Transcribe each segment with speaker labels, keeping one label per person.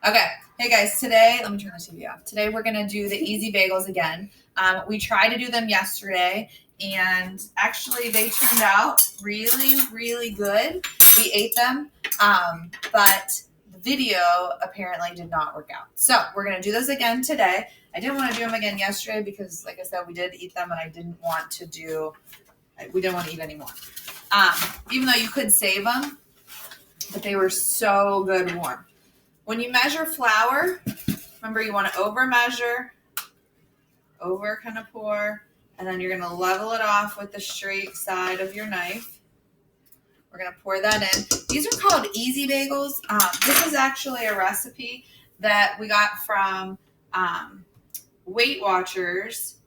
Speaker 1: Okay. Hey guys, today, let me turn the TV off. Today we're going to do the easy bagels again. We tried to do them yesterday and actually they turned out really, really good. We ate them, but the video apparently did not work out. So we're going to do this again today. I didn't want to do them again yesterday because, like I said, we did eat them and we didn't want to eat any more. Even though you could save them, but they were so good warm. When you measure flour, remember you want to over measure, over kind of pour, and then you're going to level it off with the straight side of your knife. We're going to pour that in. These are called easy bagels. This is actually a recipe that we got from Weight Watchers,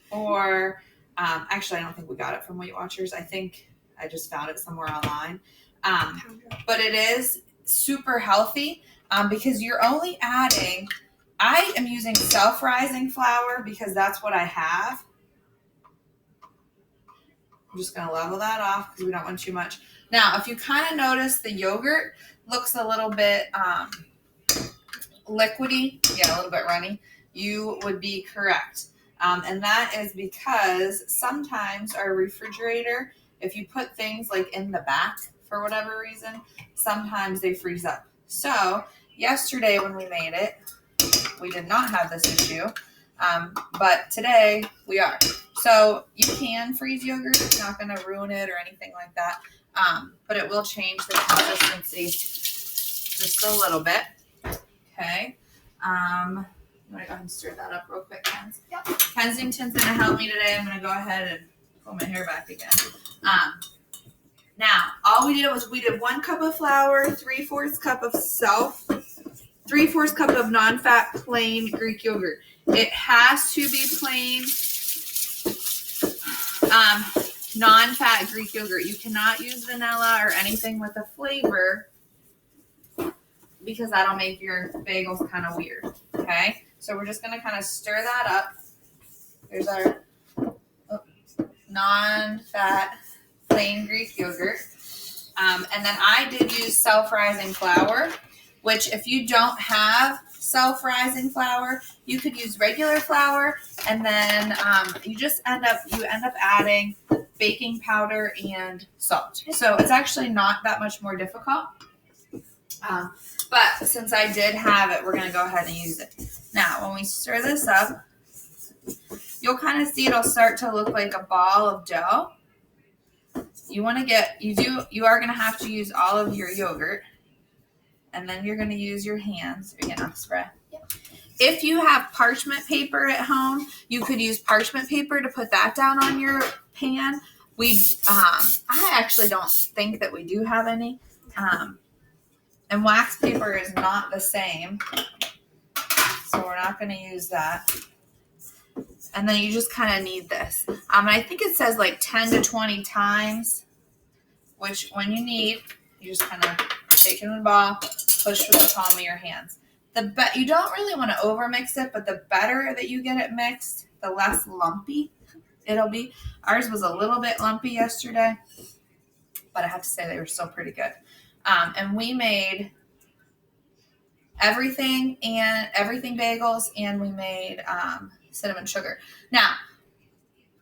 Speaker 1: or actually, I don't think we got it from Weight Watchers. I think I just found it somewhere online. But it is super healthy because you're only adding, I am using self-rising flour because that's what I have. I'm just going to level that off because we don't want too much. Now, if you kind of notice the yogurt looks a little bit liquidy, a little bit runny, you would be correct. And that is because sometimes our refrigerator, if you put things like in the back for whatever reason, sometimes they freeze up. So yesterday when we made it, we did not have this issue, but today we are. So you can freeze yogurt. It's not going to ruin it or anything like that, but it will change the consistency just a little bit. Okay. I'm going to go ahead and stir that up real quick, Kenz. Yep. Kensington's going to help me today. I'm going to go ahead and pull my hair back again. Now, all we did was we did 1 cup of flour, 3/4 cup of 3/4 cup of non-fat plain Greek yogurt. It has to be plain non-fat Greek yogurt. You cannot use vanilla or anything with a flavor because that'll make your bagels kind of weird. Okay, so we're just going to kind of stir that up. Here's our non-fat plain Greek yogurt. And then I did use self-rising flour, which if you don't have self-rising flour, you could use regular flour, and then you end up adding baking powder and salt. So it's actually not that much more difficult. But since I did have it, we're going to go ahead and use it. Now, when we stir this up, you'll kind of see it'll start to look like a ball of dough. You are going to have to use all of your yogurt, and then you're going to use your hands. You're going to spread. Yep. If you have parchment paper at home, you could use parchment paper to put that down on your pan. I actually don't think that we do have any. And wax paper is not the same, so we're not going to use that. And then you just kind of need this. I think it says like 10 to 20 times, which when you need, you just kind of take it in a ball, push with the palm of your hands. You don't really want to overmix it, but the better that you get it mixed, the less lumpy it'll be. Ours was a little bit lumpy yesterday, but I have to say they were still pretty good. And we made everything bagels, and we made cinnamon sugar. Now,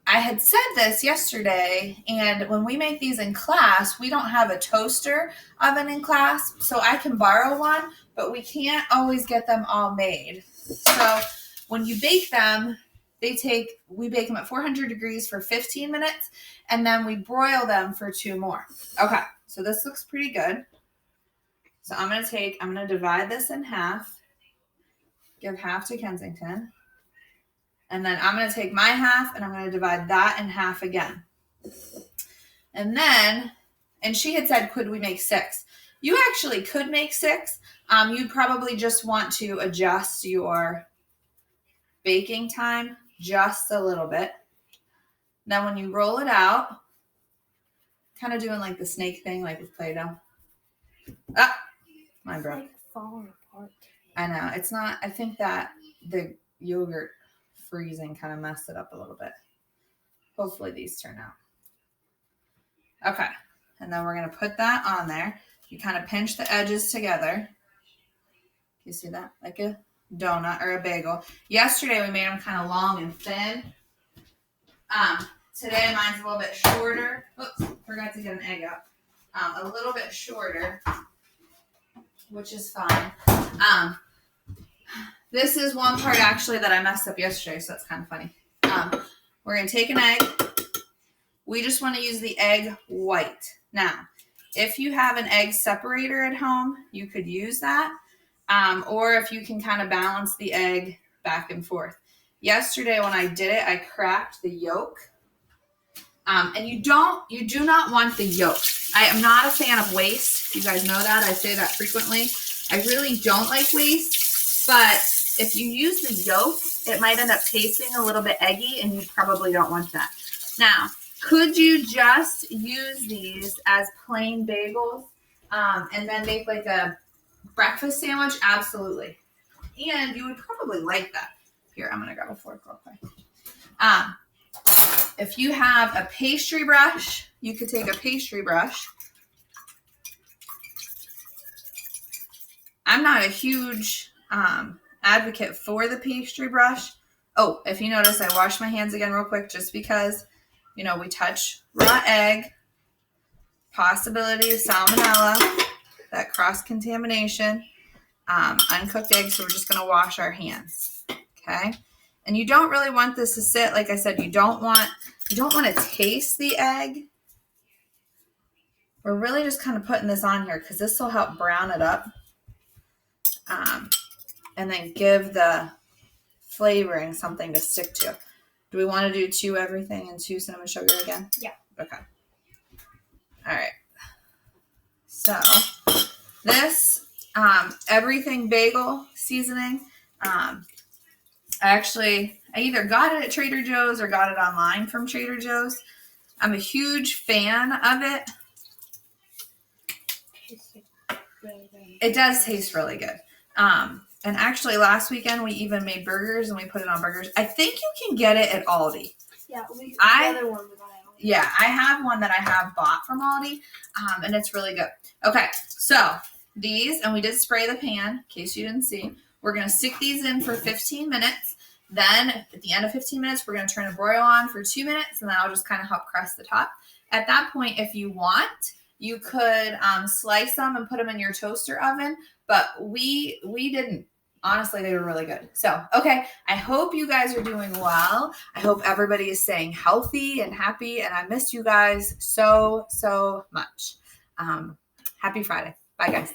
Speaker 1: I had said this yesterday, and when we make these in class, we don't have a toaster oven in class, so I can borrow one, but we can't always get them all made. So when you bake them, we bake them at 400 degrees for 15 minutes, and then we broil them for 2 more. Okay, so this looks pretty good. So I'm going to divide this in half, give half to Kensington, and then I'm going to take my half and I'm going to divide that in half again. And she had said, could we make 6? You actually could make 6. You'd probably just want to adjust your baking time just a little bit. Then when you roll it out, kind of doing like the snake thing, like with Play-Doh. Mine broke.
Speaker 2: It's like falling apart.
Speaker 1: I know. It's not, I think that the yogurt freezing kind of messed it up a little bit. Hopefully these turn out. Okay. And then we're going to put that on there. You kind of pinch the edges together. You see that? Like a donut or a bagel. Yesterday we made them kind of long and thin. Today mine's a little bit shorter. Oops, forgot to get an egg out. A little bit shorter, which is fine. This is one part actually that I messed up yesterday, so that's kind of funny. We're going to take an egg. We just want to use the egg white. Now, if you have an egg separator at home, you could use that. Or if you can kind of balance the egg back and forth. Yesterday when I did it, I cracked the yolk. And you do not want the yolk. I am not a fan of waste. You guys know that. I say that frequently. I really don't like waste, but if you use the yolk, it might end up tasting a little bit eggy, and you probably don't want that. Now, could you just use these as plain bagels and then make like a breakfast sandwich? Absolutely. And you would probably like that. Here, I'm going to grab a fork real quick. If you have a pastry brush, you could take a pastry brush. I'm not a huge advocate for the pastry brush. Oh, if you notice, I washed my hands again real quick just because, you know, we touch raw egg, possibility of salmonella, that cross-contamination, uncooked egg, so we're just going to wash our hands, okay? And you don't really want this to sit, like I said, you don't want to taste the egg. We're really just kind of putting this on here because this will help brown it up. And then give the flavoring something to stick to. Do we want to do 2 everything and 2 cinnamon sugar again?
Speaker 2: Yeah.
Speaker 1: Okay. All right. So this everything bagel seasoning, I either got it at Trader Joe's or got it online from Trader Joe's. I'm a huge fan of it. It does taste really good. And actually last weekend we even made burgers and we put it on burgers. I think you can get it at Aldi.
Speaker 2: Yeah,
Speaker 1: Yeah, I have one that I have bought from Aldi, and it's really good. Okay, so these, and we did spray the pan, in case you didn't see. We're going to stick these in for 15 minutes. Then at the end of 15 minutes, we're going to turn the broil on for 2 minutes, and then I'll just kind of help crust the top. At that point, if you want, you could slice them and put them in your toaster oven, but we didn't. Honestly, they were really good. So, okay, I hope you guys are doing well. I hope everybody is staying healthy and happy, and I miss you guys so, so much. Happy Friday. Bye, guys.